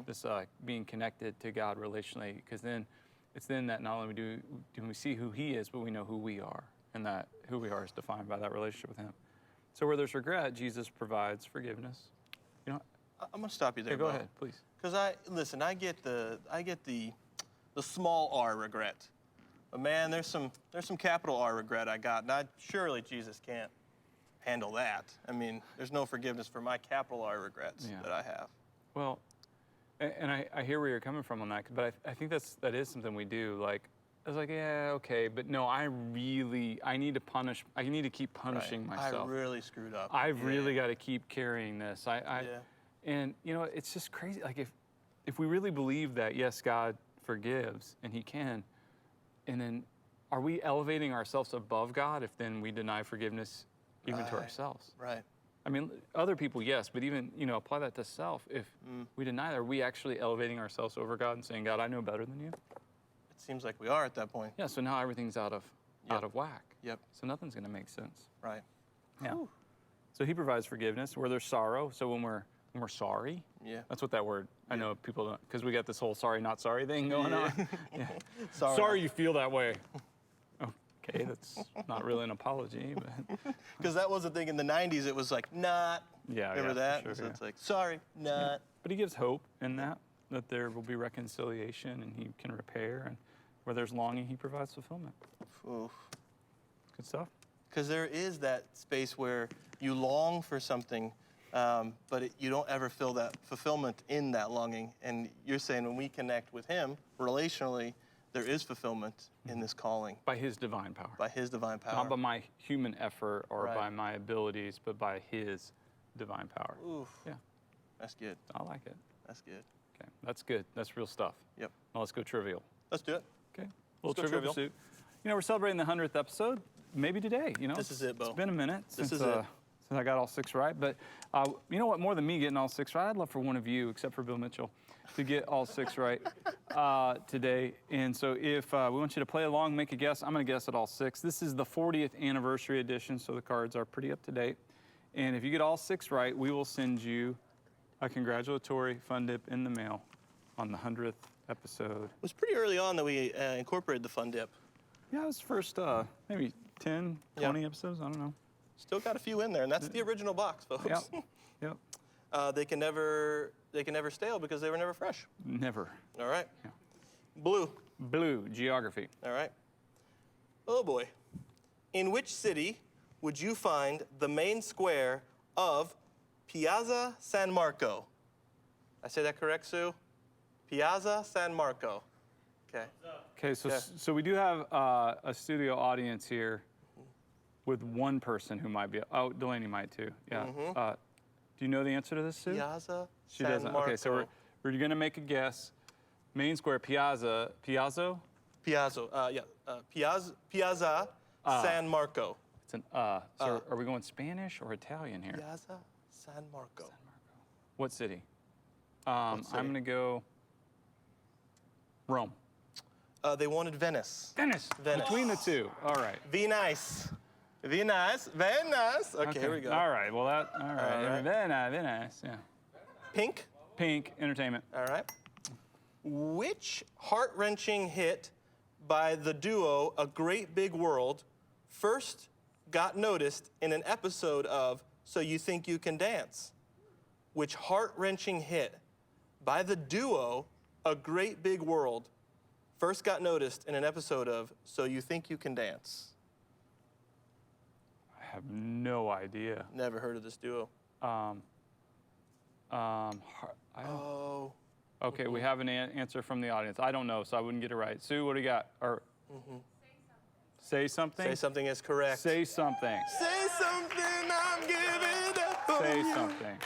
This being connected to God relationally, because then it's then that not only do we see who he is, but we know who we are, and that who we are is defined by that relationship with him. So where there's regret, Jesus provides forgiveness. You know, I'm gonna stop you there. go ahead, please. Because I get the small R regret, but man, there's some capital R regret I got, and surely Jesus can't handle that. I mean, there's no forgiveness for my capital R regrets that I have. Well, and I hear where you're coming from on that, but I think that is something we do. Like, I was like, yeah, okay, but no, I need to keep punishing myself. I really screwed up. I've really got to keep carrying this. And you know, it's just crazy. Like if we really believe that, yes, God forgives and he can, and then are we elevating ourselves above God if then we deny forgiveness even to ourselves? Right. I mean, other people, yes, but even, apply that to self. If we deny that, are we actually elevating ourselves over God and saying, God, I know better than you? It seems like we are at that point. Yeah, so now everything's out of whack. Yep. So nothing's going to make sense. Right. Yeah. Whew. So he provides forgiveness where there's sorrow. So when we're sorry, that's what that word, I know people don't, because we got this whole sorry, not sorry thing going on. Yeah. Sorry you feel that way. Okay, that's not really an apology, but. Because that was the thing in the 90s, it was like, not. Remember that? Sure, so it's like, sorry, not. Yeah. But he gives hope in that there will be reconciliation and he can repair, and where there's longing, he provides fulfillment. Oof. Good stuff. Because there is that space where you long for something, but you don't ever feel that fulfillment in that longing. And you're saying when we connect with him relationally, there is fulfillment in this calling. By his divine power. By his divine power. Not by my human effort or by my abilities, but by his divine power. Oof. Yeah. That's good. I like it. That's good. Okay, that's good. That's real stuff. Yep. Now let's go trivial. Let's do it. Okay. Let's go Trivial Pursuit. We're celebrating the 100th episode. Maybe today. This is it, Bo. It's been a minute since it. Since I got all 6 right. But you know what? More than me getting all 6 right, I'd love for one of you, except for Bill Mitchell, to get all 6 right today. And so if we want you to play along, make a guess. I'm going to guess at all 6. This is the 40th anniversary edition, so the cards are pretty up to date. And if you get all 6 right, we will send you a congratulatory fun dip in the mail on the 100th episode. It was pretty early on that we incorporated the fun dip. Yeah, it was first maybe 10, 20 episodes, I don't know. Still got a few in there, and that's the original box, folks. Yep. They can never stale because they were never fresh. Never. All right. Yeah. Blue. Geography. All right. Oh boy. In which city would you find the main square of Piazza San Marco? I say that correct, Sue? Piazza San Marco. Okay. Okay, so we do have a studio audience here with one person who might be. Oh, Delaney might too. Yeah. Do you know the answer to this, Sue? Piazza She San doesn't. Marco. Okay, so we're gonna make a guess. Main square, Piazza. Piazza. Piazza San Marco. It's an So are we going Spanish or Italian here? Piazza San Marco. What city? I'm gonna go Rome. They wanted Venice. Venice. Between the two. All right. Be nice. Be nice. Very nice. Okay, here we go. All right. Well, all right. Very nice. Yeah. Pink. Pink. Entertainment. All right. Which heart-wrenching hit by the duo A Great Big World first got noticed in an episode of So You Think You Can Dance? Which heart-wrenching hit by the duo A Great Big World first got noticed in an episode of So You Think You Can Dance? I have no idea. Never heard of this duo. Oh. Okay, we have an answer from the audience. I don't know, so I wouldn't get it right. Sue, what do you got? Or say something. Say something is correct. Say something. Say something, I'm giving up on Say you. something.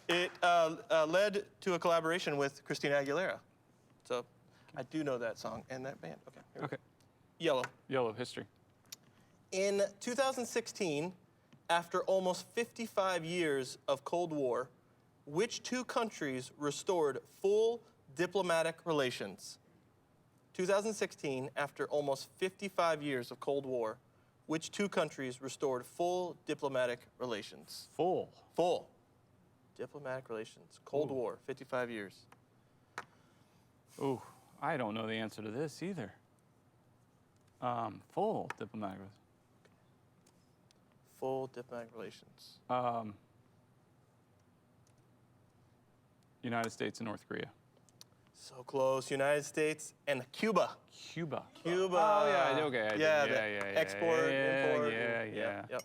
It led to a collaboration with Christina Aguilera. So I do know that song and that band. Okay. Here we go. Okay. Yellow. Yellow history. In 2016, after almost 55 years of Cold War, which two countries restored full diplomatic relations? 2016, after almost 55 years of Cold War, which two countries restored full diplomatic relations? Full. Full diplomatic relations. Cold War, 55 years. Ooh, I don't know the answer to this either. Full diplomatic. Full diplomatic relations. United States and North Korea. So close. United States and Cuba. Cuba. Cuba. Oh yeah, okay. I Yeah, did. the export, import. Yeah. Yep.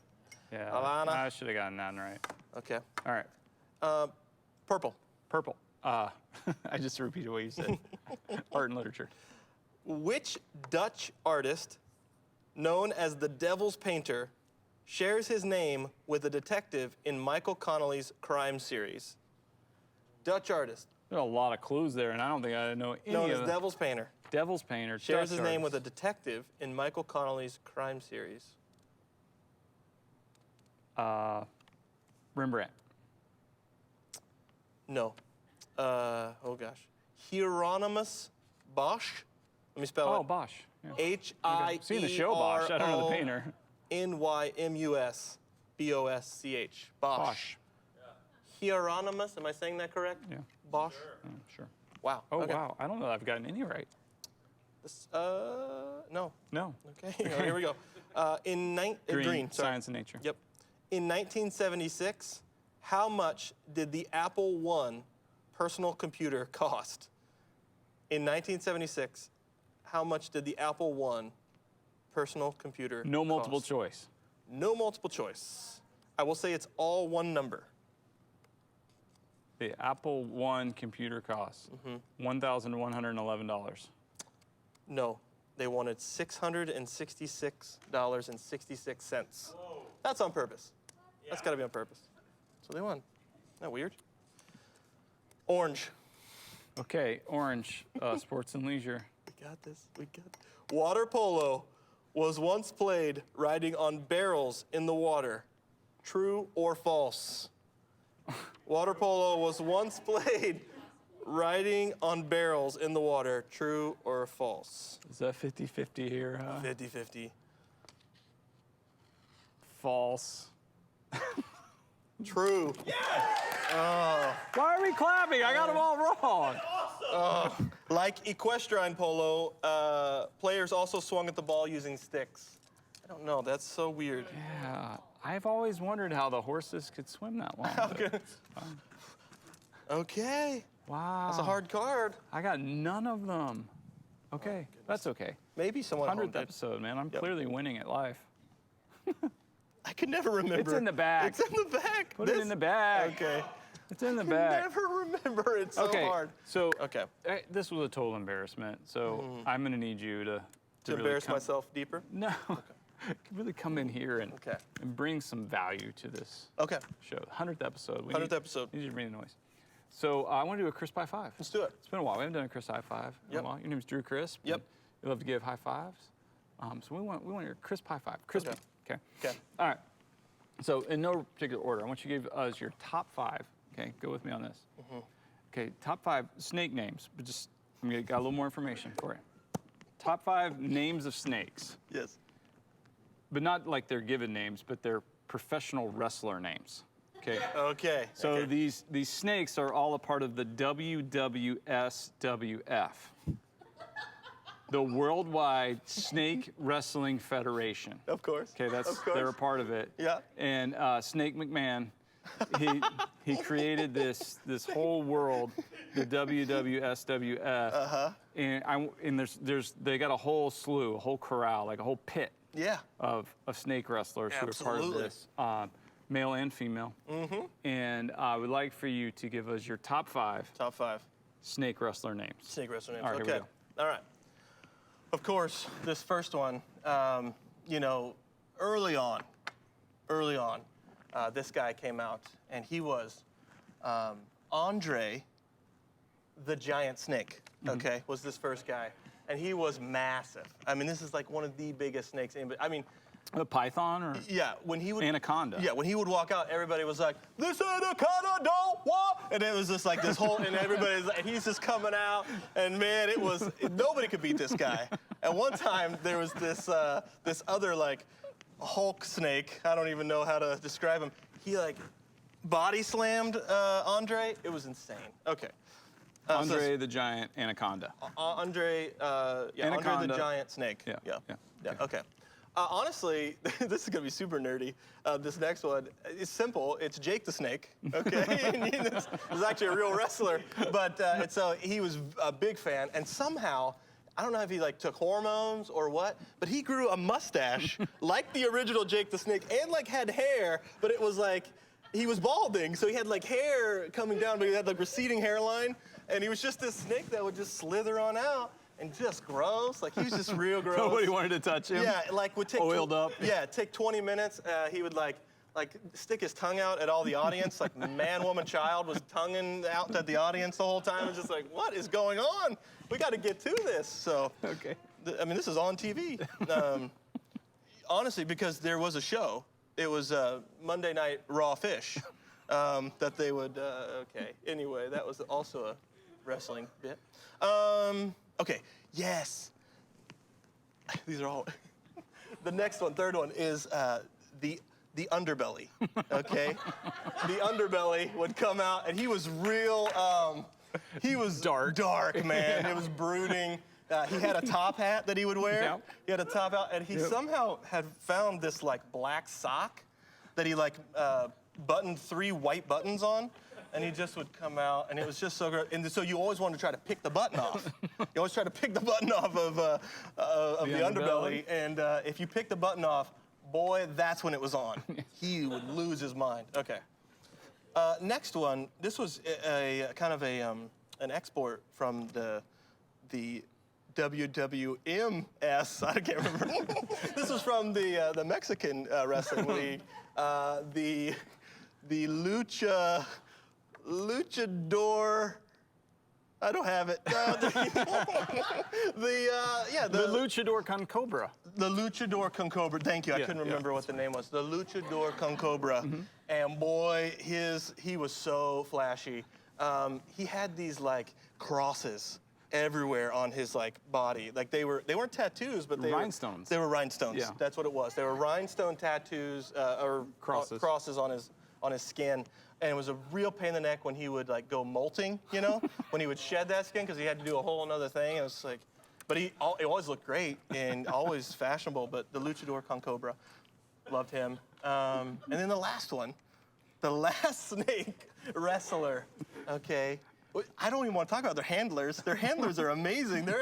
Yeah. Havana. I should have gotten that one right. Okay. All right. Purple. Purple. I just repeated what you said. Art and literature. Which Dutch artist, known as the Devil's Painter, shares his name with a detective in Michael Connelly's crime series? Dutch artist, There are a lot of clues there, and I don't think I know any known of as them. Devil's Painter, Devil's Painter. shares Dutch his name with a artist. detective in Michael Connelly's crime series. Rembrandt. No. Oh gosh. Hieronymus Bosch. Let me spell Oh, it. Bosch. Yeah. H-I-E-R-O. Seen the show Bosch. I don't know the painter. N-Y-M-U-S B-O-S-C-H. Bosch. Bosch. Hieronymus, am I saying that correct? Yeah. Bosch? Sure. Wow. Oh, okay. wow. I don't know that I've gotten any right. This, no. No. Okay, here we go. Green, sorry. Science and nature. Yep. In 1976, how much did the Apple I personal computer cost? In 1976, how much did the Apple I personal computer No multiple cost? choice. No multiple choice. I will say it's all one number. The Apple I computer costs $1,111. No, they wanted $666.66. That's on purpose. That's got to be on purpose. So they won. Isn't that weird? Orange. Okay, orange, sports and leisure. We got this. We got this. Water polo was once played riding on barrels in the water. True or false? Water polo was once played riding on barrels in the water. True or false? Is that 50-50 here, huh? 50-50. False. True. Why are we clapping? I got them all wrong. Like equestrian polo, players also swung at the ball using sticks. I don't know. That's so weird. Yeah, I've always wondered how the horses could swim that long. but- Okay. Wow. That's a hard card. I got none of them. Okay, that's okay. Maybe someone at home 100th did. episode, man. I'm Yep. clearly winning at life. I could never remember. It's in the bag. It's in the bag. Put it in the bag. Okay. It's in the bag. Never remember. It's so Okay, hard. so Okay. this was a total embarrassment. So Mm-hmm. I'm gonna need you to really Embarrass come- myself deeper. No, really come in here and Okay. and bring some value to this Okay. show. 100th episode. 100th episode. Need you to bring the noise. So I want to do a crisp high five. Let's do it. It's been a while. We haven't done a crisp high five in Yep. a while. Your name's Drew Crisp. Yep. and You love to give high fives. So we want your crisp high five. Crispy. Okay. Okay. All right. So in no particular order, I want you to give us your top 5. Okay. Go with me on this. Mm-hmm. Okay. Top 5 snake names, but just I'm gonna got a little more information for you. Top 5 names of snakes, Yes. but not like their given names, but their professional wrestler names. Okay. Okay. So okay. these snakes are all a part of the WWSWF, the Worldwide Snake Wrestling Federation. Of course. Okay, Of course. they're a part of it. Yeah. And Snake McMahon, he created this whole world, the WWSWF. Uh-huh. And they got a whole slew, a whole corral, like a whole pit Yeah. of snake wrestlers who are part of Absolutely. this, male and female. Mm-hmm. And I would like for you to give us your top 5 Top 5 snake wrestler names. snake wrestler names. All right, okay. here we All right. Of course, this first one, you know, early on, this guy came out, and he was Andre the Giant Snake, okay, was this first guy. And he was massive. I mean, this is like one of the biggest snakes. I mean, A python or yeah, when he would anaconda? Yeah, when he would walk out, everybody was like, "This anaconda don't walk," and it was just like this whole, and everybody's like, he's just coming out, and man, nobody could beat this guy. And one time there was this other like Hulk snake. I don't even know how to describe him. He like body slammed Andre. It was insane. Okay. Andre the Giant Anaconda. Andre the Anaconda. Giant Snake. Yeah. Okay. Honestly, this is gonna be super nerdy. This next one is simple. It's Jake the Snake. Okay, and it's actually a real wrestler, but he was a big fan, and somehow, I don't know if he like took hormones or what, but he grew a mustache like the original Jake the Snake, and like had hair, but it was like he was balding, so he had like hair coming down, but he had like receding hairline, and he was just this snake that would just slither on out. And just gross, like he was just real gross. Nobody wanted to touch him. Yeah, like would take Oiled up. Yeah, take 20 minutes. He would like stick his tongue out at all the audience, like man, woman, child was tonguing out at the audience the whole time. It was just like, what is going on? We got to get to this. So, Okay. I mean, this is on TV. Honestly, because there was a show. It was Monday Night Raw Fish that they would. Okay. Anyway, that was also a wrestling bit. Okay, yes. These are all. The next one, third one, is the underbelly. Okay, the underbelly would come out, and he was real. He was dark, man. It was brooding. He had a top hat that he would wear. Yep. He had a top hat, and he somehow had found this like black sock that he like buttoned 3 white buttons on. And he just would come out, and it was just so great. And so you always want to try to pick the button off. You always try to pick the button off of the underbelly. And if you pick the button off, boy, that's when it was on. He would lose his mind. Okay. Next one. This was a kind of an export from the WWMS. I can't remember. This was from the Mexican wrestling league. The Luchador, I don't have it. The Luchador con Cobra. The Luchador con Cobra. Thank you. I couldn't remember what the name was. The Luchador con Cobra. And boy, he was so flashy. He had these like crosses everywhere on his like body. Like they weren't tattoos, but they rhinestones. They were rhinestones. Yeah. That's what it was. They were rhinestone tattoos or crosses on his skin. And it was a real pain in the neck when he would like go molting, you know, when he would shed that skin because he had to do a whole another thing. And it was like, but it always looked great and always fashionable. But the Luchador con Cobra, loved him. And then the last one, the last snake wrestler. Okay, I don't even want to talk about their handlers. Their handlers are amazing. They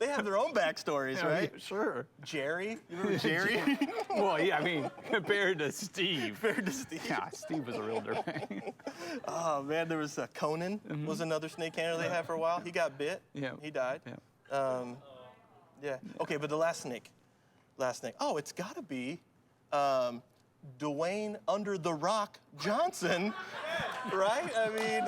have their own backstories, right? Yeah, sure. Jerry, you remember Jerry? Well, yeah, I mean, compared to Steve. Compared to Steve. Yeah, Steve was a real dirtbag. Oh man, there was Conan was another snake handler they had for a while. He got bit. Yeah. He died. Yeah. Yeah. Okay, but the last snake. Oh, it's got to be Dwayne Under the Rock Johnson, right? I mean,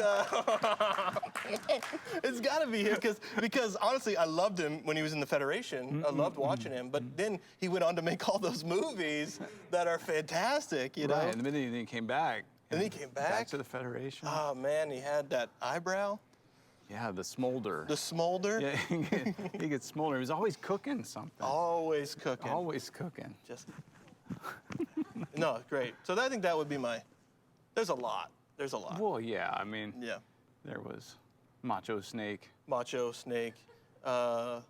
it's got to be him because honestly, I loved him when he was in the Federation. I loved watching him, but then he went on to make all those movies that are fantastic, you know? Right, and then he came back. And he came back? Back to the Federation. Oh man, he had that eyebrow. Yeah, the smolder. The smolder. Yeah, he gets smolder. He was always cooking something. Always cooking. Always cooking. Just. No, great. So I think that would be my There's a lot. There's a lot. Well, yeah, I mean, Yeah. there was Macho Snake. Macho snake, the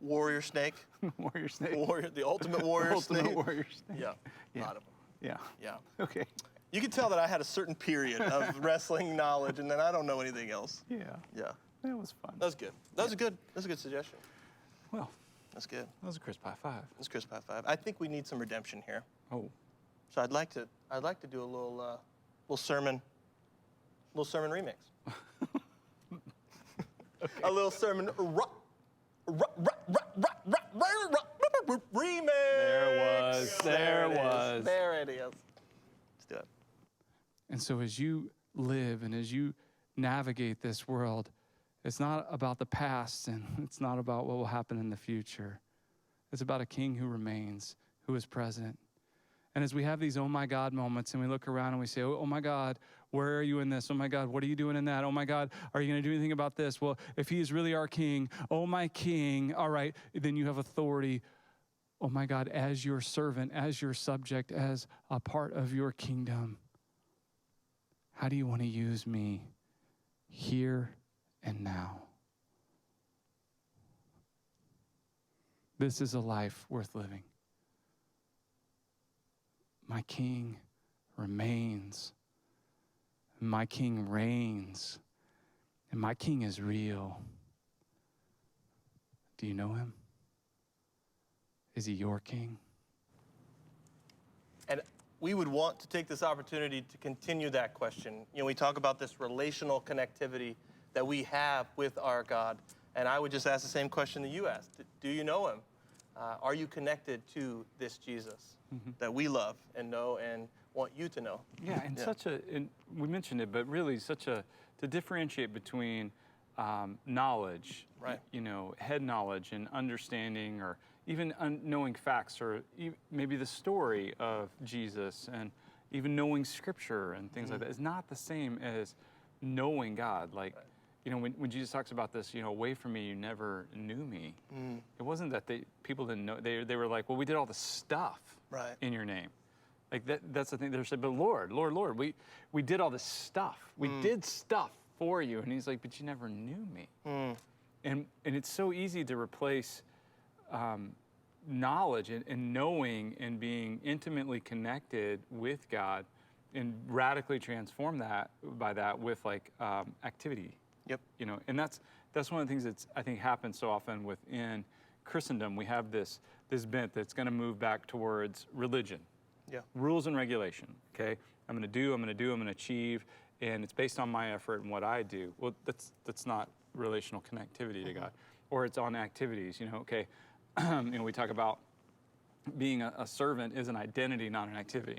warrior snake, Warrior Snake. the ultimate warrior Ultimate snake. Warrior Snake. Yeah, Yeah. a lot of them. Yeah. Yeah. Okay. You can tell that I had a certain period of wrestling knowledge, and then I don't know anything else. Yeah. Yeah, That was fun. that was good. That was a good. That's a good suggestion. Well, That's good. that was a crisp high five. That's crisp high five. I think we need some redemption here. Oh. So I'd like to do a little sermon remix. A little sermon remix. There was. There it is. Let's do it. And so as you live and as you navigate this world, it's not about the past and it's not about what will happen in the future. It's about a king who remains, who is present. And as we have these oh my God moments and we look around and we say, oh my God, where are you in this? Oh my God, what are you doing in that? Oh my God, are you going to do anything about this? Well, if he is really our king, oh my king, all right, then you have authority. Oh my God, as your servant, as your subject, as a part of your kingdom. How do you want to use me here and now? This is a life worth living. My king remains. My king reigns. And my king is real. Do you know him? Is he your king? And we would want to take this opportunity to continue that question. You know, we talk about this relational connectivity that we have with our God. And I would just ask the same question that you asked. Do you know him? Are you connected to this Jesus that we love and know and want you to know? Yeah, and and we mentioned it, but really to differentiate between knowledge, Right. you know, head knowledge and understanding, or even knowing facts, or maybe the story of Jesus, and even knowing scripture and things like that, is not the same as knowing God. Like, you know, when Jesus talks about this, you know, away from me, you never knew me. It wasn't that people didn't know. They were like, well, we did all the stuff Right. in your name. Like that's the thing. They're saying, but Lord, we did all this stuff. We did stuff for you. And he's like, but you never knew me. And it's so easy to replace knowledge and knowing and being intimately connected with God, and radically transform that with like activity. Yep. You know, and that's one of the things that's, I think, happens so often within Christendom. We have this bent that's going to move back towards religion. Yeah. Rules and regulation. Okay, I'm going to achieve, and it's based on my effort and what I do. Well, that's not relational connectivity to God. Or it's on activities. You know, okay, you know, we talk about being a servant is an identity, not an activity.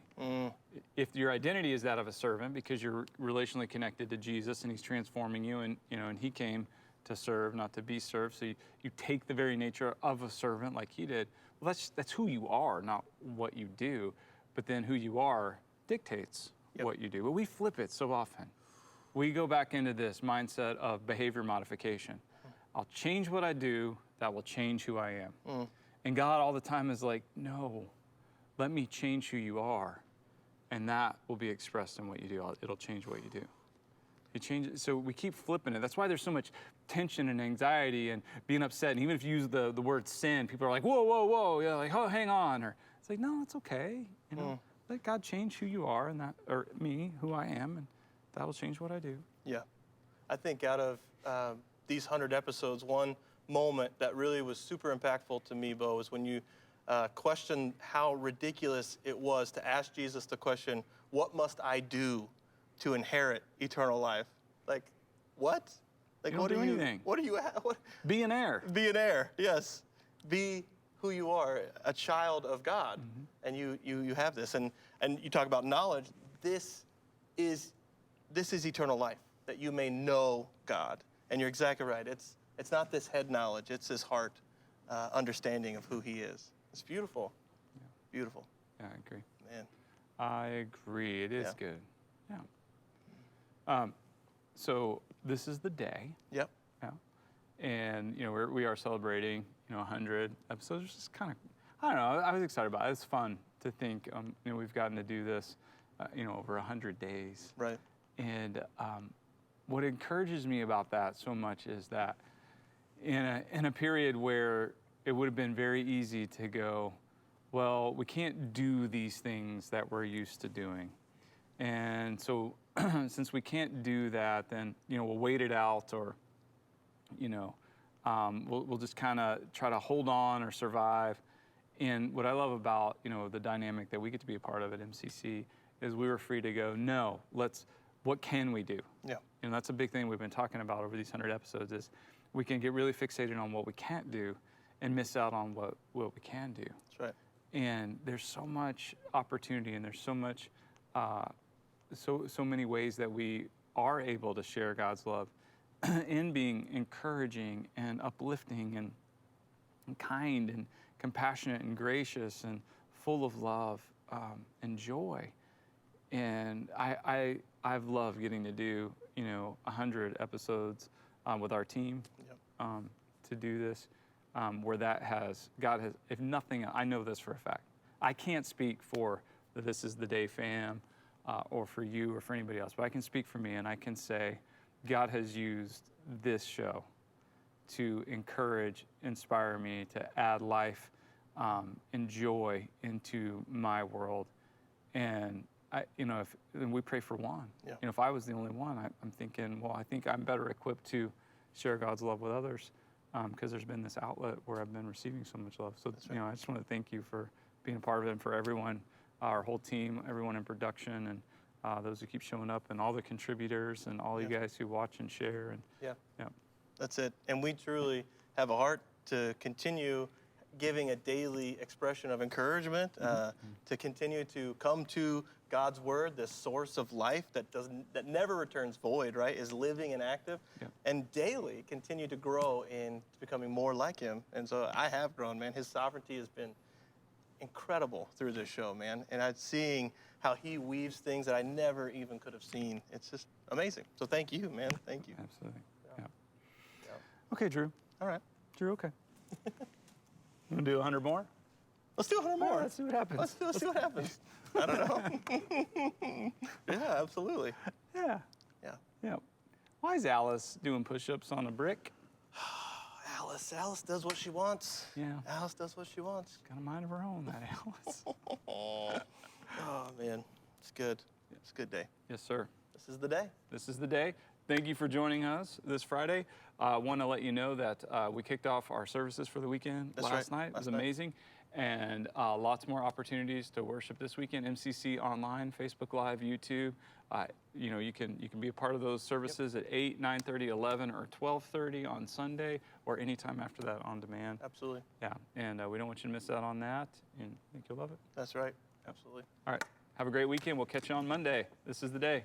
If your identity is that of a servant because you're relationally connected to Jesus and he's transforming you, and you know, and he came to serve, not to be served, so you take the very nature of a servant like he did. Well, that's who you are, not what you do. But then who you are dictates what you do. But we flip it so often. We go back into this mindset of behavior modification. I'll change what I do, that will change who I am. And God all the time is like, no, let me change who you are. And that will be expressed in what you do. It'll change what you do. You change it. So we keep flipping it. That's why there's so much tension and anxiety and being upset. And even if you use the word sin, people are like, whoa, whoa, whoa. Yeah, like, oh, hang on. Or it's like, no, it's okay. You know, let God change who you are, and that, or me, who I am, and that will change what I do. Yeah. I think out of these 100 episodes, one moment that really was super impactful to me, Bo, is when you questioned how ridiculous it was to ask Jesus the question, what must I do to inherit eternal life? Like, what? Like, You don't do anything. What are you? What? Be an heir. Be an heir. Yes. Be who you are, a child of God, and you have this. And you talk about knowledge. This is eternal life, that you may know God. And you're exactly right. It's not this head knowledge. It's this heart understanding of who He is. It's beautiful. Yeah. Beautiful. Yeah, I agree. Man. I agree. It is Yeah. good. Yeah. So this is the day. Yep. Yeah. And you know, we are celebrating, you know, 100 episodes. It's just kind of, I don't know. I was excited about it. It's fun to think. You know, we've gotten to do this over 100 days. Right. And what encourages me about that so much is that in a period where it would have been very easy to go, well, we can't do these things that we're used to doing. And so since we can't do that, then, we'll wait it out, or, we'll just kind of try to hold on or survive. And what I love about, the dynamic that we get to be a part of at MCC is we were free to go, no, what can we do? Yeah. And that's a big thing we've been talking about over these 100 episodes is we can get really fixated on what we can't do and miss out on what we can do. That's right. And there's so much opportunity, and there's so much, so many ways that we are able to share God's love in being encouraging and uplifting and kind and compassionate and gracious and full of love and joy. And I've loved getting to do 100 episodes with our team. Yep. To do this, where God has, if nothing, I know this for a fact. I can't speak for the This Is the Day fam or for you or for anybody else, but I can speak for me, and I can say God has used this show to encourage, inspire me, to add life and joy into my world. And if we pray for one. Yeah. If I was the only one, I'm thinking, well, I think I'm better equipped to share God's love with others because there's been this outlet where I've been receiving so much love. So, right. I just want to thank you for being a part of it, and for everyone, our whole team, everyone in production, and those who keep showing up, and all the contributors, and all you guys who watch and share. And Yeah. That's it. And we truly have a heart to continue giving a daily expression of encouragement, to continue to come to God's word, this source of life that never returns void, right? Is living and active, and daily continue to grow in becoming more like him. And so I have grown, man. His sovereignty has been incredible through this show, man. And I'm seeing how he weaves things that I never even could have seen. It's just amazing. So thank you, man. Thank you. Absolutely. Yeah. Okay, Drew. All right. Drew, okay. You want to do 100 more? Let's do 100 more. All right, let's see what happens. Let's see what happens. I don't know. Yeah, absolutely. Yeah. Yeah. Why is Alice doing push-ups on a brick? Alice does what she wants. Yeah. Alice does what she wants. Got a mind of her own, that Alice. Oh, man. It's good. It's a good day. Yes, sir. This is the day. This is the day. Thank you for joining us this Friday. I want to let you know that we kicked off our services for the weekend last night. It was amazing. And lots more opportunities to worship this weekend. MCC online, Facebook Live, YouTube. You can be a part of those services at 8, 9:30, 11, or 12:30 on Sunday, or anytime after that on demand. Absolutely. Yeah, and we don't want you to miss out on that. And I think you'll love it. That's right. Absolutely. All right. Have a great weekend. We'll catch you on Monday. This is the day.